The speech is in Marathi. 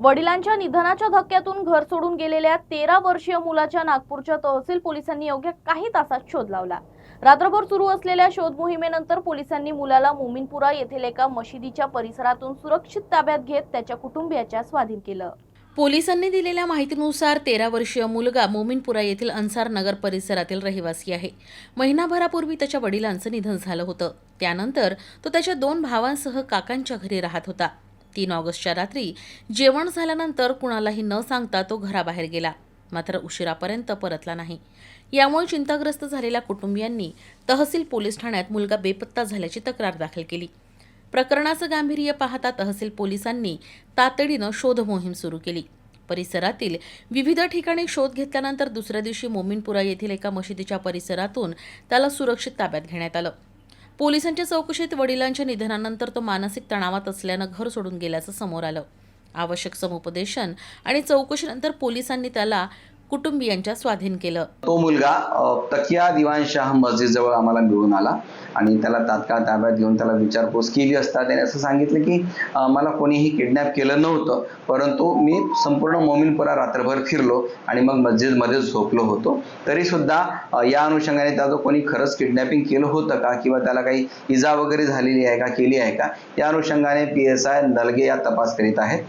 वडिलांच्या निधनाच्या धक्क्यातून घर सोडून गेलेल्या 13 वर्षीय मुलाच्या नागपूरच्या तहसील पोलिसांनी अवघ्या काही तासात शोध लावला। रात्रभर सुरू असलेल्या शोध मोहिमेनंतर पोलिसांनी मुलाला मोमीनपुरा येथील एका मशिदीच्या परिसरातून सुरक्षित ताब्यात घेत त्याच्या कुटुंबियाच्या स्वाधीन केलं। पोलिसांनी दिलेल्या माहितीनुसार 13 वर्षीय मुलगा मोमीनपुरा येथील अन्सार नगर परिसरातील रहिवासी आहे। महिनाभरापूर्वी त्याच्या वडिलांचं निधन झालं होतं। त्यानंतर तो त्याच्या 2 भावांसह काकांच्या घरी राहत होता। 3 ऑगस्टच्या रात्री जेवण झाल्यानंतर कुणालाही न सांगता तो घराबाहेर गेला, मात्र उशिरापर्यंत परतला नाही। यामुळे चिंताग्रस्त झालेल्या कुटुंबियांनी तहसील पोलीस ठाण्यात मुलगा बेपत्ता झाल्याची तक्रार दाखल केली। प्रकरणाचं गांभीर्य पाहता तहसील पोलिसांनी तातडीनं शोध मोहीम सुरू केली। परिसरातील विविध ठिकाणी शोध घेतल्यानंतर दुसऱ्या दिवशी मोमीनपुरा येथील एका मशिदीच्या परिसरातून त्याला सुरक्षित ताब्यात घेण्यात आलं। पोलिसांच्या चौकशीत वडिलांच्या निधनानंतर तो मानसिक तणावात असल्यानं घर सोडून गेल्याचं समोर आलं। आवश्यक समुपदेशन आणि चौकशीनंतर पोलिसांनी त्याला कुटुंबियांच्या स्वाधीन केलं। तो मुलगा तकिया दिवानशाह मस्जिद जवळ आम्हाला मिळून आला आणि त्याला तात्काळ ताब्यात घेऊन त्याला विचारपूस केली असता त्याने असं सांगितलं की मला कोणीही किडनॅप केलं नव्हतं, परंतु मी संपूर्ण मोमीनपुरा रात्रभर फिरलो आणि मग मस्जिदमध्ये झोपलो होतो। तरी सुद्धा या अनुषंगाने त्याचं कोणी खरंच किडनॅपिंग केलं होतं का किंवा त्याला काही इजा वगैरे झालेली आहे का, केली आहे का, या अनुषंगाने PSI नलगे या तपास करीत आहेत।